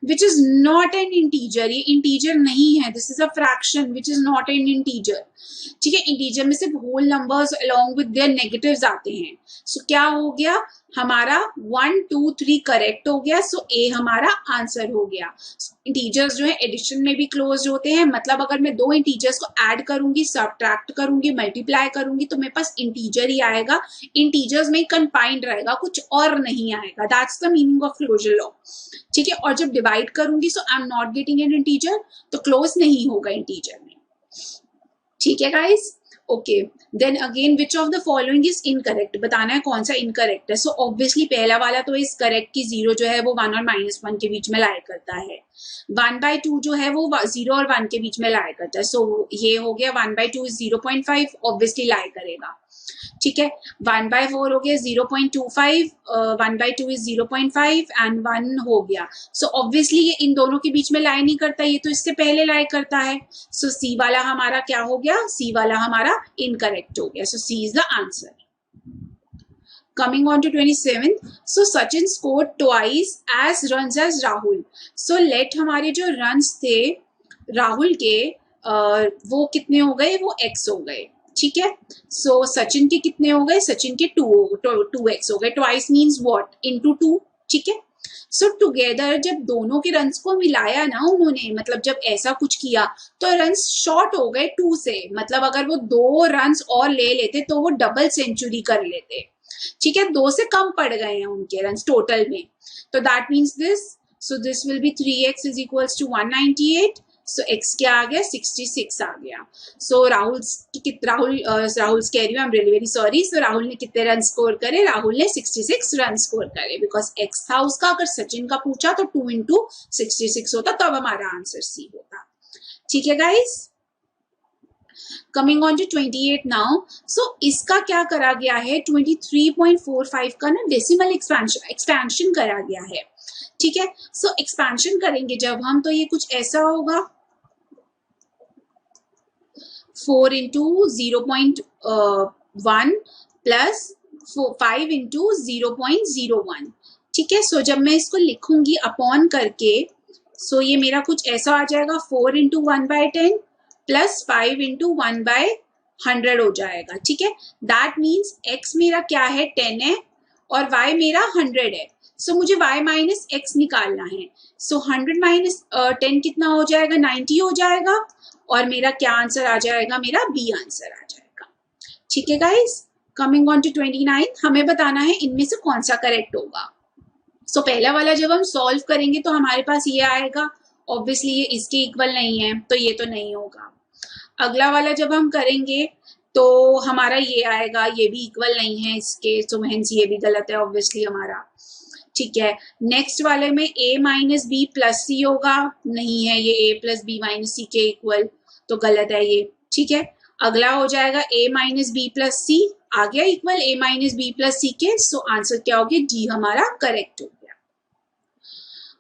which is not an integer, ये इंटीजर नहीं है, this is a fraction which is not an integer. ठीक है, इंटीजर में सिर्फ whole numbers along with their negatives आते हैं। सो क्या हो गया हमारा 1 2 3 करेक्ट हो गया, सो ए हमारा आंसर हो गया। इंटीजर्स जो है एडिशन में भी क्लोज होते हैं, मतलब अगर मैं दो इंटीजर्स को ऐड करूंगी, सब्ट्रैक्ट करूंगी, मल्टीप्लाई करूंगी तो मेरे पास इंटीजर ही आएगा, इंटीजर्स में कंफाइंड रहेगा, कुछ और नहीं आएगा। That's the meaning of closure law. ठीक है, और जब डिवाइड करूंगी so I am not getting an integer, तो क्लोज नहीं होगा इंटीजर में। ठीक है guys, okay. Then again which of the following is incorrect, बताना है कौन सा इनकरेक्ट है। सो ऑब्वियसली पहला वाला तो इज करेक्ट कि 0 जो है वो 1 और -1 के बीच में लाई करता है। 1/2 जो है वो 0 और 1 के बीच में लाई करता है, सो ये हो गया 1/2 इज 0.5, ऑब्वियसली लाई करेगा। ठीक है, 1/4 हो गया 0.25, 1/2 इज 0.5 एंड 1 हो गया। सो ऑब्वियसली ये इन दोनों के बीच में लाई नहीं करता, ये तो इससे पहले लाई करता है। सो सी वाला हमारा क्या हो गया, सी वाला हमारा इनकरेक्ट हो गया, so C is the answer. Coming on to 27th, so Sachin scored twice as runs as Rahul. So let हमारे जो runs थे राहुल के वो कितने हो गए, वो x हो गए। ठीक है, सो सचिन के कितने हो गए, सचिन के 2x हो गए। Twice means what, into 2। ठीक है, सो टुगेदर जब दोनों के रन्स को मिलाया ना उन्होंने, मतलब जब ऐसा कुछ किया तो रन्स शॉर्ट हो गए 2 से, मतलब अगर वो 2 रन्स और ले लेते तो वो डबल सेंचुरी कर लेते। ठीक है, 2 से कम पड़ गए हैं उनके रन्स टोटल में, तो that means this, so this will be 3x is equals to 198, so x क्या आ गया 66 आ गया. सो राहुल कह रही हूँ, I am really very sorry. So Rahul ने कितने रन स्कोर करे? राहुल ने 66 रन स्कोर करे बिकॉज x था उसका. अगर सचिन का पूछा तो 2 into 66 होता, तब हमारा आंसर सी होता. ठीक है guys. Coming on to 28 now. So इसका क्या करा गया है? 23.45 का ना डेसिमल एक्सपेंशन करा गया है. ठीक है. सो एक्सपेंशन करेंगे जब हम, तो ये कुछ ऐसा होगा 4 into 0.1 प्लस 5 into 0.01. ठीक है. सो जब मैं इसको लिखूंगी अपॉन करके, सो ये मेरा कुछ ऐसा आ जाएगा 4 into 1/10 प्लस 5 into 1/100 हो जाएगा. ठीक है. दैट मीन्स x मेरा क्या है 10 है और y मेरा 100 है. सो मुझे y माइनस x निकालना है. सो 100 माइनस 10 कितना हो जाएगा? 90 हो जाएगा. और मेरा क्या आंसर आ जाएगा? मेरा बी आंसर आ जाएगा. ठीक है गाइस. कमिंग ऑन टू 29, हमें बताना है इनमें से कौन सा करेक्ट होगा. सो पहला वाला जब हम सॉल्व करेंगे तो हमारे पास ये आएगा. ऑब्वियसली ये इसके इक्वल नहीं है तो ये तो नहीं होगा. अगला वाला जब हम करेंगे तो हमारा ये आएगा, ये भी इक्वल नहीं है इसके, सो हेंस ये भी गलत है ऑब्वियसली हमारा. ठीक है. नेक्स्ट वाले में a माइनस बी प्लस सी होगा, नहीं है ये a प्लस बी माइनस सी के इक्वल, तो गलत है ये. ठीक है. अगला हो जाएगा a minus B plus C, आ गया equal a minus B plus C के. सो आंसर क्या हो गया? डी हमारा करेक्ट हो गया.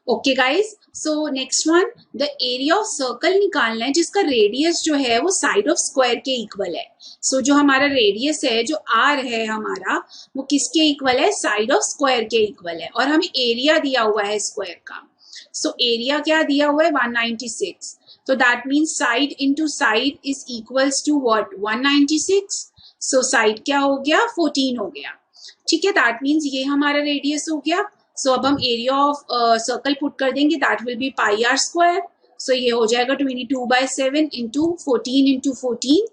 Okay guys. So next one, the area of circle निकालना है जिसका रेडियस जो है वो साइड ऑफ स्क्वायर के इक्वल है. सो जो हमारा रेडियस है, जो आर है हमारा, वो किसके इक्वल है? साइड ऑफ स्क्वायर के इक्वल है. और हमें एरिया दिया हुआ है स्क्वायर का. सो एरिया क्या दिया हुआ है? 196. तो that means side into side is equals to what? 196. So side क्या हो गया? 14 हो गया. ठीक है. दैट मीन्स ये हमारा रेडियस हो गया. सो अब हम एरिया ऑफ सर्कल पुट कर देंगे, that will be pi R square. So ये हो जाएगा 22/7 into 14 into 14.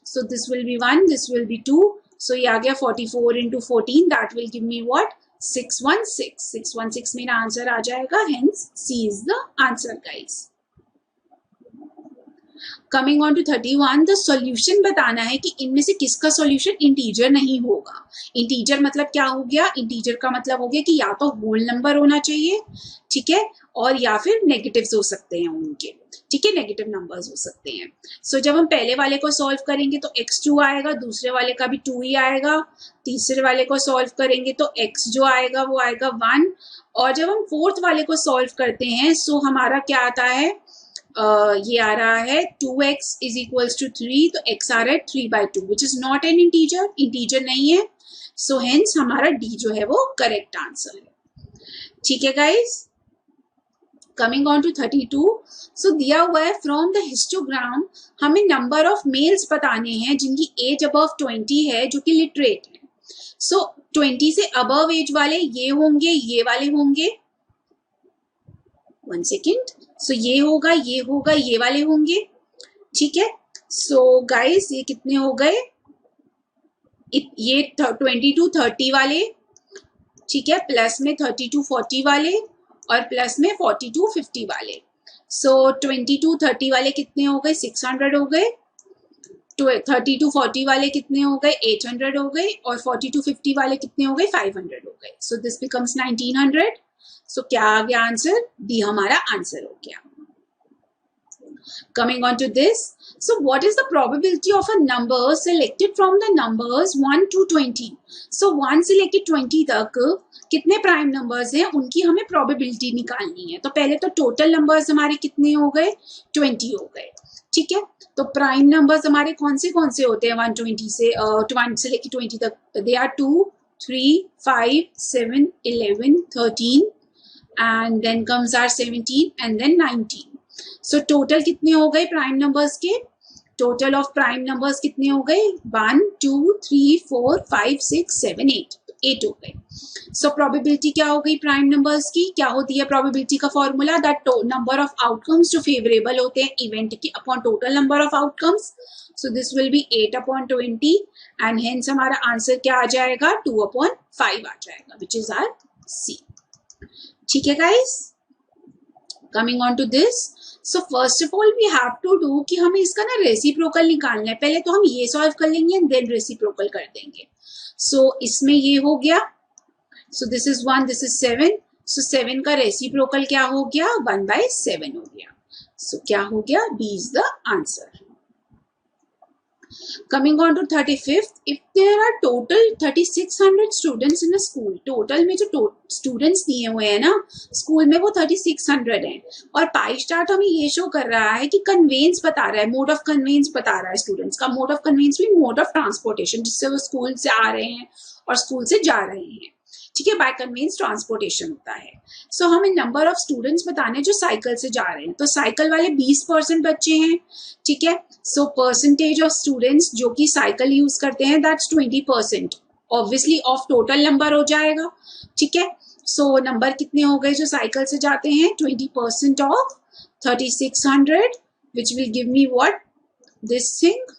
So this will be 1, this will be 2. So ये आ गया 44 into 14, that will give me what? 616. 616 मेरा आंसर आ जाएगा. Hence C is the answer guys. Coming on to 31, the solution बताना है कि इनमें से किसका सॉल्यूशन इंटीजर नहीं होगा. इंटीजर मतलब क्या हो गया? इंटीजर का मतलब हो गया कि या तो होल नंबर होना चाहिए, ठीक है, और या फिर नेगेटिव्स हो सकते हैं उनके. ठीक है. नेगेटिव नंबर्स हो सकते हैं. सो जब हम पहले वाले को सॉल्व करेंगे तो x2 आएगा, दूसरे वाले का भी 2 ही आएगा. तीसरे वाले को सॉल्व करेंगे तो x जो आएगा वो आएगा 1. और जब हम फोर्थ वाले को सॉल्व करते हैं सो हमारा क्या आता है? ये आ रहा है 2x इज इक्वल्स टू 3. तो x आ रहा है 3/2 विच is not an integer. Integer नहीं है. सो हेंस हमारा डी जो है वो करेक्ट आंसर है. ठीक है guys. Coming on to 32. So दिया हुआ है फ्रॉम द हिस्टोग्राम हमें नंबर ऑफ मेल्स बताने हैं जिनकी एज अबव 20 है, जो कि लिटरेट है. सो 20 से अबव एज वाले ये होंगे, ये वाले होंगे. 1 सेकेंड. सो ये होगा, ये होगा, ये वाले होंगे. ठीक है. सो गाइस ये कितने हो गए? ये 20 to 30 वाले, ठीक है, प्लस में 30 to 40 वाले और प्लस में 40 to 50 वाले. सो 20 to 30 वाले कितने हो गए? 600 हो गए. 30 to 40 वाले कितने हो गए? 800 हो गए. और 40 to 50 वाले कितने हो गए? 500 हो गए. So this becomes 1900. सो क्या आ गया आंसर? डी हमारा आंसर हो गया. Coming on to this, so what is the probability of a number selected from the numbers 1 to 20? So 1 से लेके 20 तक कितने प्राइम नंबर्स हैं उनकी हमें प्रोबेबिलिटी निकालनी है. तो पहले तो टोटल नंबर्स हमारे कितने हो गए? 20 हो गए. ठीक है. तो प्राइम नंबर्स हमारे कौन से होते हैं 120 से 1 से लेके 20 तक? They are 2, 3, 5, 7, 11, 13 and then comes our 17 and then 19. So total कितने हो गए प्राइम नंबर्स के? टोटल ऑफ प्राइम नंबर्स कितने हो गए? 1, 2, 3, 4, 5, 6, 7, 8. 8 हो गए. सो प्रोबेबिलिटी क्या हो गई प्राइम नंबर्स की? क्या होती है प्रोबेबिलिटी का formula? That number of outcomes जो फेवरेबल होते हैं इवेंट की upon total number of outcomes. So this will B 8/20 and hence हमारा आंसर क्या आ जाएगा? 2/5 आ जाएगा विच इज आर सी. ठीक है guys. Coming on to this, so first of all we have to do कि हमें इसका ना रेसिप्रोकल निकालना है. पहले तो हम ये सॉल्व कर लेंगे एंड देन रेसिप्रोकल कर देंगे. सो इसमें ये हो गया. सो दिस इज 1, दिस इज 7. सो 7 का रेसिप्रोकल क्या हो गया? 1/7 हो गया. सो क्या हो गया? B is the answer. Coming on to 35th, if there are total 3600 students in a school, total में जो students दिए हुए हैं ना स्कूल में वो 3600 हैं और पाई चार्ट हमें ये शो कर रहा है कि कन्वेंस बता रहा है, मोड ऑफ कन्वेंस बता रहा है स्टूडेंट्स का. मोड ऑफ कन्वेंस भी मोड ऑफ ट्रांसपोर्टेशन, जिससे वो स्कूल से आ रहे हैं और स्कूल से जा रहे हैं. ठीक है, बाय कन्वेंस ट्रांसपोर्टेशन होता है. सो हमें नंबर ऑफ स्टूडेंट्स बताने जो साइकिल से जा रहे हैं. तो साइकिल वाले 20% बच्चे हैं. ठीक है, सो परसेंटेज ऑफ स्टूडेंट्स जो कि साइकिल यूज करते हैं that's 20%. Obviously of total number हो जाएगा. ठीक है, सो नंबर कितने हो गए जो साइकिल से जाते हैं? 20% ऑफ 3600 विच विल give me what? This thing,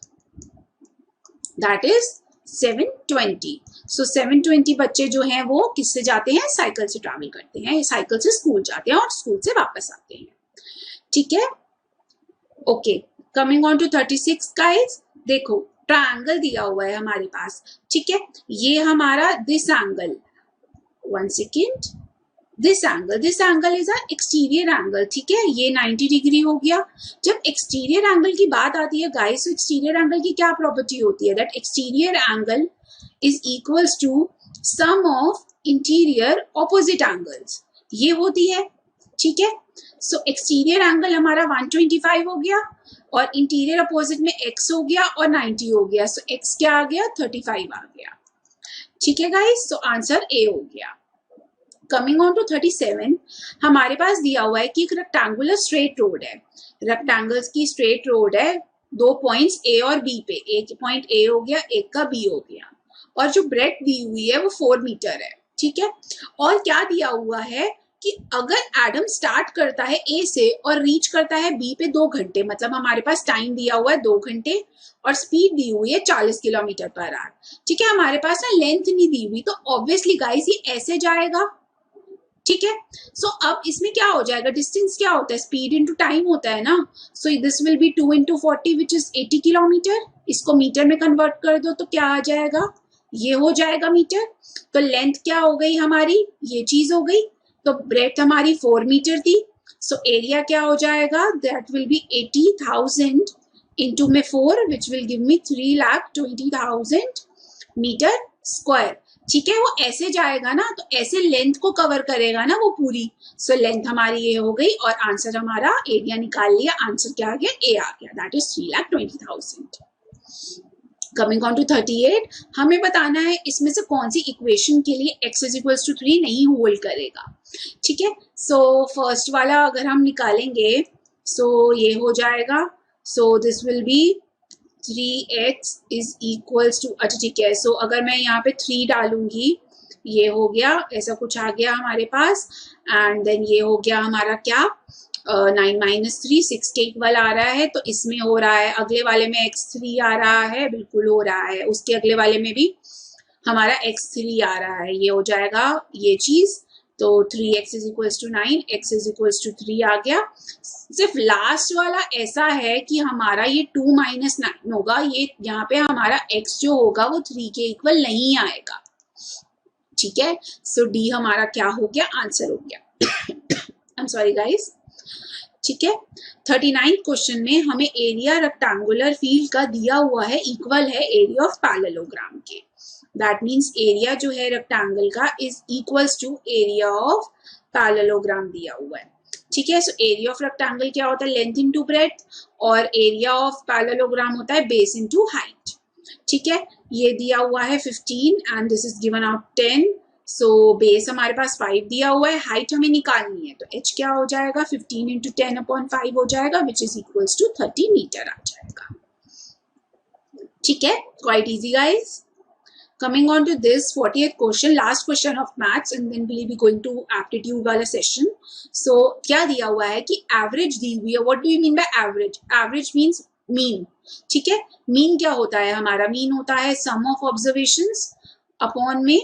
that is 720. सो 720 बच्चे जो हैं वो किससे जाते हैं? साइकिल से ट्रैवल करते हैं, साइकिल से स्कूल जाते हैं और स्कूल से वापस आते हैं. ठीक है, okay. Coming on to 36 guys, देखो ट्रायंगल दिया हुआ है हमारे पास. ठीक है, ये हमारा this angle, 1 second, this angle is a exterior angle. ठीक है, ये 90 डिग्री हो गया. जब एक्सटीरियर एंगल की बात आती है गाइस, तो एक्सटीरियर एंगल की क्या प्रॉपर्टी होती है? That exterior angle is equals to sum of interior opposite angles. ये होती है. ठीक है, सो एक्सटीरियर एंगल हमारा 125 हो गया और इंटीरियर अपोजिट में x हो गया और 90 हो गया. सो x क्या आ गया? 35 आ गया. ठीक है गाइस, सो आंसर A हो गया. कमिंग ऑन टू 37, हमारे पास दिया हुआ है कि एक रेक्टेंगुलर स्ट्रेट रोड है. रेक्टेंगल्स की स्ट्रेट रोड है, 2 पॉइंट्स A और B पे. एक पॉइंट A हो गया, एक का B हो गया और जो ब्रेड दी हुई है वो 4 मीटर है. ठीक है, और क्या दिया हुआ है कि अगर एडम स्टार्ट करता है A से और रीच करता है B पे 2 घंटे, मतलब हमारे पास टाइम दिया हुआ है 2 घंटे और स्पीड दी हुई है 40 किलोमीटर पर आवर. ठीक है, हमारे पास ना लेंथ नहीं दी हुई, तो ऑब्वियसली गाइस ये ऐसे जाएगा. ठीक है, सो अब इसमें क्या हो जाएगा? डिस्टेंस क्या होता है? स्पीड इंटू टाइम होता है ना. सो this will be 2 × 40 which is 80 kilometre. इसको मीटर में कन्वर्ट कर दो तो क्या आ जाएगा? ये हो जाएगा मीटर. तो लेंथ क्या हो गई हमारी? ये चीज हो गई. तो ब्रेथ हमारी 4 मीटर थी. सो एरिया क्या हो जाएगा? दैट विल बी 80,000 इंटू में 4 विच विल गिव मी 3,20,000 मीटर स्क्वायर. ठीक है, वो ऐसे जाएगा ना, तो ऐसे लेंथ को कवर करेगा ना वो पूरी. सो लेंथ हमारी ये हो गई और आंसर हमारा एरिया निकाल लिया. आंसर क्या आ गया? ए आ गया. That is 3,20,000. Coming on to 38, हमें बताना है इसमें से कौन सी इक्वेशन के लिए x इज इक्वल्स टू 3 नहीं होल्ड करेगा. ठीक है, सो फर्स्ट वाला अगर हम निकालेंगे सो ये हो जाएगा. So this will be 3x is equals to, अच्छा ठीक है, सो अगर मैं यहाँ पे 3 डालूंगी, ये हो गया, ऐसा कुछ आ गया हमारे पास. एंड देन ये हो गया हमारा क्या? 9 - 3 6 के इक्वल आ रहा है. तो इसमें हो रहा है, अगले वाले में x3 आ रहा है, बिल्कुल हो रहा है. उसके अगले वाले में भी हमारा x3 आ रहा है. ये हो जाएगा ये चीज. तो 3x is equals to 9, x is equals to 3 आ गया. सिर्फ लास्ट वाला ऐसा है कि हमारा ये 2 - 9 होगा. ये यहाँ पे हमारा x जो होगा वो 3 के इक्वल नहीं आएगा. ठीक है, सो D हमारा क्या हो गया? आंसर हो गया. I am sorry guys. ठीक है, 39 क्वेश्चन में हमें एरिया रेक्टेंगुलर फील्ड का दिया हुआ है इक्वल है एरिया ऑफ पैरेललोग्राम के. दैट मीन्स एरिया जो है रेक्टेंगल का is equals to area of parallelogram दिया हुआ है. ठीक है, सो एरिया ऑफ रेक्टेंगल क्या होता है? Length into breadth. और एरिया ऑफ पैरेललोग्राम होता है बेस इनटू हाइट. ठीक है, ये दिया हुआ है 15 and this is given out 10. So base हमारे पास 5 दिया हुआ है, हाइट हमें निकालनी है. तो h क्या हो जाएगा? 15 × 10/5 हो जाएगा which is equals to 30 metre आ जाएगा. ठीक है, quite easy guys. Coming on to this 40th question, last question of maths, and then we'll be going to aptitude वाला session. So क्या दिया हुआ है कि average दी हुई है. What do you mean by average? Average means mean. ठीक है, mean क्या होता है हमारा? mean होता है sum of observations upon में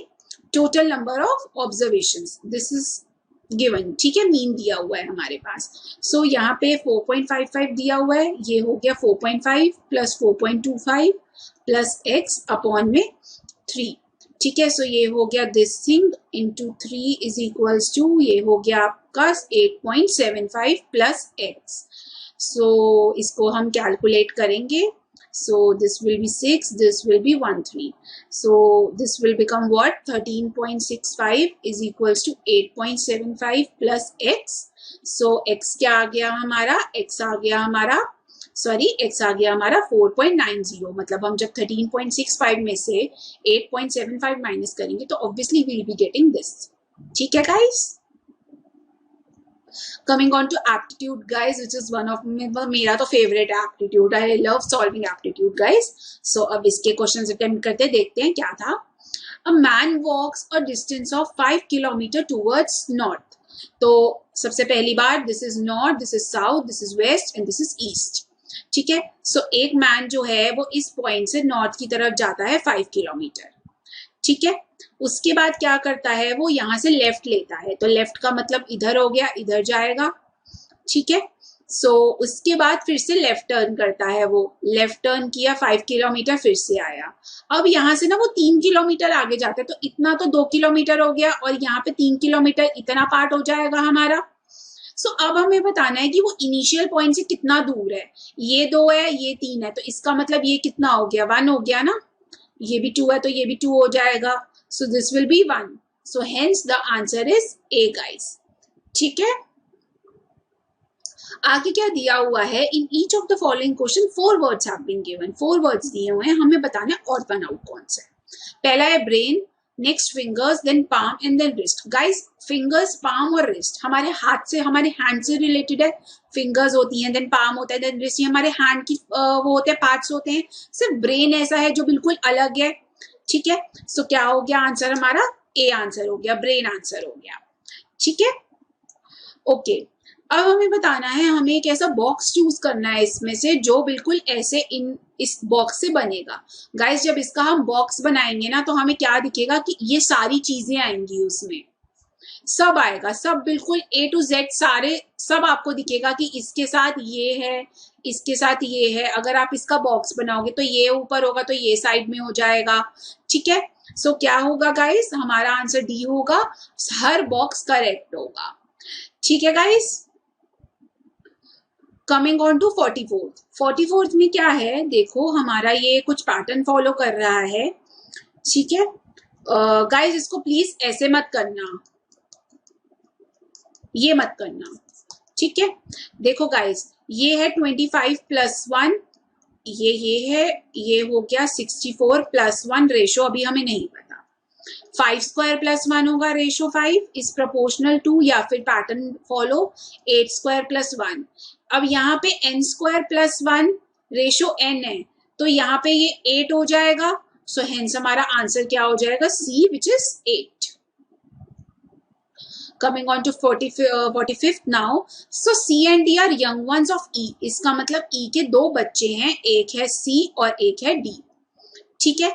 total number of observations. This is given, ठीक है, मीन दिया हुआ है हमारे पास। सो यहाँ पे 4.55 दिया हुआ है, ये हो गया 4.5 प्लस 4.25 प्लस x अपॉन में 3, ठीक है। सो ये हो गया this thing into 3 is equals to, ये हो गया आपका 8.75 प्लस x। सो इसको हम कैलकुलेट करेंगे। So this will be 6, this will be 13. So this will become what? 13.65 is equals to 8.75 plus x. So x क्या आ गया हमारा? x आ गया हमारा, सॉरी x आ गया हमारा 4.90। मतलब हम जब 13.65 में से 8.75 माइनस करेंगे तो obviously we will be getting this, ठीक है guys. Coming on to aptitude guys, which is one of मेरा तो favorite aptitude, I love solving aptitude guys. So अब इसके questions attempt करते देखते हैं क्या था। A man walks a distance of 5 kilometer towards north. तो सबसे पहली बार this is north, this is south, this is west and this is east, ठीक है। So एक man जो है वो इस point से north की तरफ जाता है 5 किलोमीटर, ठीक है। उसके बाद क्या करता है, वो यहाँ से लेफ्ट लेता है, तो लेफ्ट का मतलब इधर हो गया, इधर जाएगा, ठीक है। सो उसके बाद फिर से लेफ्ट टर्न करता है, वो लेफ्ट टर्न किया 5 किलोमीटर, फिर से आया। अब यहाँ से ना वो 3 किलोमीटर आगे जाता है, तो इतना तो 2 किलोमीटर हो गया और यहाँ पे 3 किलोमीटर, इतना पार्ट हो जाएगा हमारा। सो अब हमें बताना है कि वो इनिशियल पॉइंट से कितना दूर है। ये 2 है, ये 3 है, तो इसका मतलब ये कितना हो गया, 1 हो गया ना। ये भी 2 है तो ये भी 2 हो जाएगा। So this will be 1. So hence the answer is A guys, ठीक है। आगे क्या दिया हुआ है, in each of the following question 4 words have been given, 4 words दिए हुए हैं, हमें बताना है और वन आउट कौन सा है। पहला है brain, next fingers, then palm and then wrist. Guys fingers, palm और रिस्ट हमारे हाथ से, हमारे हैंड से रिलेटेड है। फिंगर्स होती हैं, देन पाम होता है, देन रिस्ट, ये हमारे हैंड की वो होते हैं, पार्ट्स होते हैं। सिर्फ ब्रेन ऐसा है जो बिल्कुल अलग है, ठीक है। सो क्या हो गया आंसर हमारा, ए आंसर हो गया, ब्रेन आंसर हो गया, ठीक है। ओके, अब हमें बताना है, हमें एक ऐसा बॉक्स चूज करना है इसमें से जो बिल्कुल ऐसे इस बॉक्स से बनेगा। गाइस जब इसका हम बॉक्स बनाएंगे ना तो हमें क्या दिखेगा कि ये सारी चीजें आएंगी, उसमें सब आएगा, सब बिल्कुल A to Z सारे सब आपको दिखेगा कि इसके साथ ये है, इसके साथ ये है। अगर आप इसका बॉक्स बनाओगे तो ये ऊपर होगा तो ये साइड में हो जाएगा, ठीक है। सो क्या होगा गाइस, हमारा आंसर डी होगा, हर बॉक्स करेक्ट होगा, ठीक है guys. Coming on to 44th में क्या है, देखो हमारा ये कुछ पैटर्न फॉलो कर रहा है, ठीक है। गाइस इसको प्लीज ऐसे मत करना, ये मत करना, ठीक है। देखो गाइस ये है 25 प्लस 1, ये है, ये हो गया 64 प्लस 1, रेशो अभी हमें नहीं पता। 5 स्क्वायर प्लस 1 होगा रेशो 5 इज प्रोपोर्शनल टू, या फिर पैटर्न फॉलो 8 स्क्वायर प्लस 1। अब यहाँ पे n square plus 1 ratio n है, तो यहाँ पे ये 8 हो जाएगा। सो हेंस हमारा आंसर क्या हो जाएगा, C which is 8। Coming on to 45th now. So C and D are young ones of E. इसका मतलब E के 2 बच्चे हैं, एक है C और एक है D, ठीक है।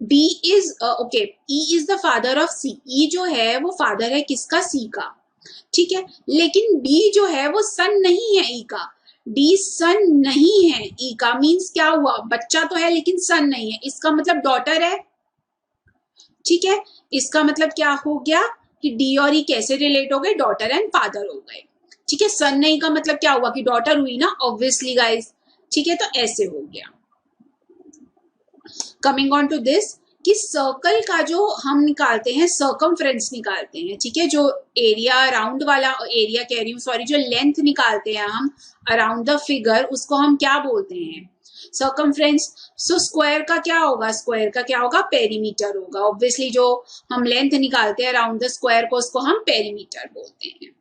B is okay, E is the father of C. E जो है वो फादर है किसका, C का, ठीक है। लेकिन D जो है वो सन नहीं है E का, D सन नहीं है E का। मीन्स क्या हुआ, बच्चा तो है लेकिन सन नहीं है, इसका मतलब डॉटर है, ठीक है। इसका मतलब क्या हो गया कि डी और ई कैसे रिलेट हो गए, डॉटर एंड फादर हो गए, ठीक है। सन नहीं का मतलब क्या हुआ कि डॉटर हुई ना, ऑब्वियसली गाइस, ठीक है। तो ऐसे हो गया। कमिंग ऑन टू दिस कि सर्कल का जो हम निकालते हैं, सर्कमफ्रेंस निकालते हैं, ठीक है। जो एरिया अराउंड वाला, एरिया कह रही हूँ सॉरी, जो लेंथ निकालते हैं हम अराउंड द फिगर, उसको हम क्या बोलते हैं, सर्कमफ्रेंस। सो स्क्वायर का क्या होगा, स्क्वायर का क्या होगा, पेरीमीटर होगा। ऑब्वियसली जो हम लेंथ निकालते हैं अराउंड द स्क्वायर को, उसको हम पेरीमीटर बोलते हैं,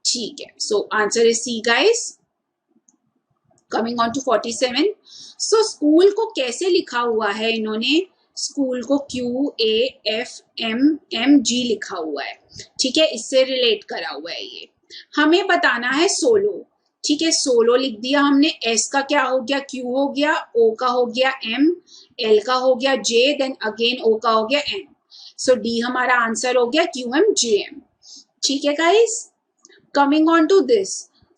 ठीक है। So answer is C guys. Coming on to 47। So school को कैसे लिखा हुआ है इन्होंने, स्कूल को QAFMMG लिखा हुआ है, ठीक है। इससे रिलेट करा हुआ है ये। हमें बताना है सोलो, ठीक है। सोलो लिख दिया हमने, एस का क्या हो गया, Q हो गया, O का हो गया M, L का हो गया J, देन अगेन O का हो गया N। सो D हमारा आंसर हो गया QMJM, ठीक है guys, coming on to this,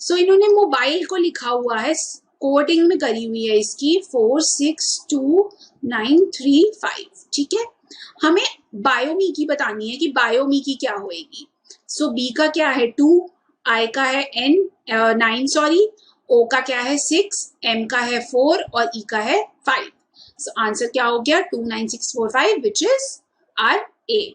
so इन्होंने मोबाइल को लिखा हुआ है, कोडिंग में करी हुई है इसकी 462935, ठीक है। हमें बायोमीकी बतानी है कि बायोमीकी क्या होएगी। सो बी का क्या है 2, आई का है 9 सॉरी, ओ का क्या है 6, एम का है 4 और ई का है 5। सो आंसर क्या हो गया 29645 which is our A.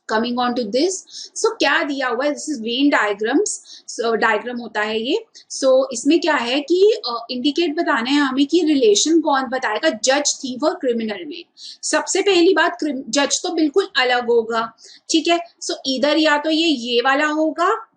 Coming on to this, so क्या दिया हुआ है, this is Venn diagrams, so diagram होता है ये। सो इसमें क्या है कि इंडिकेट बताना है हमें कि रिलेशन कौन बताएगा जज, थीफ और क्रिमिनल में। सबसे पहली बात, जज तो बिल्कुल अलग होगा, ठीक है। सो इधर या तो ये वाला होगा,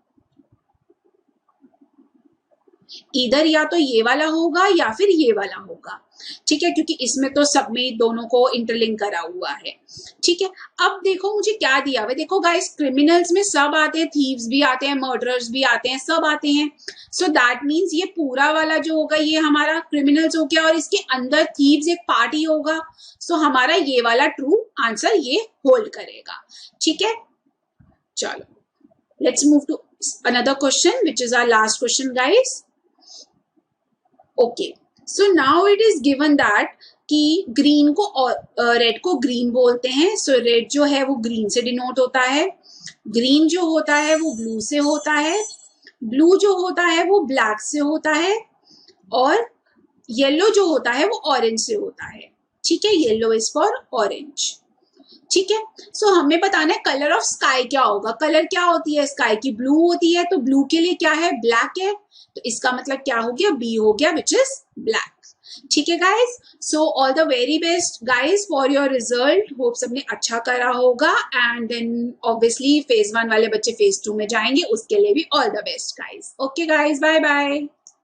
इधर या तो ये वाला होगा या फिर ये वाला होगा, ठीक है, क्योंकि इसमें तो सब में दोनों को इंटरलिंक करा हुआ है, ठीक है। अब देखो मुझे क्या दिया हुआ है, देखो गाइस क्रिमिनल्स में सब आते हैं, थीव्स भी आते हैं, मर्डरर्स भी आते हैं, सब आते हैं। सो दैट मीन्स ये पूरा वाला जो होगा ये हमारा क्रिमिनल्स हो गया और इसके अंदर थीव्स एक पार्टी होगा। सो हमारा ये वाला ट्रू आंसर ये होल्ड करेगा, ठीक है। चलो let's move to another question which is our last question guys. Okay, so now it is given that कि ग्रीन को और रेड को ग्रीन बोलते हैं। सो रेड जो है वो ग्रीन से डिनोट होता है, ग्रीन जो होता है वो ब्लू से होता है, ब्लू जो होता है वो ब्लैक से होता है और येलो जो होता है वो ऑरेंज से होता है, ठीक है। येलो इज फॉर ऑरेंज, ठीक है। सो हमें बताना है कलर ऑफ स्काई क्या होगा। कलर क्या होती है स्काई की, ब्लू होती है, तो ब्लू के लिए क्या है ब्लैक है, तो इसका मतलब क्या हो गया बी हो गया विच इज ब्लैक, ठीक है guys. So all the very best guys for your result, hope सबने अच्छा करा होगा एंड देन ऑब्वियसली फेज 1 वाले बच्चे फेज 2 में जाएंगे, उसके लिए भी all the best guys. Okay guys, bye bye.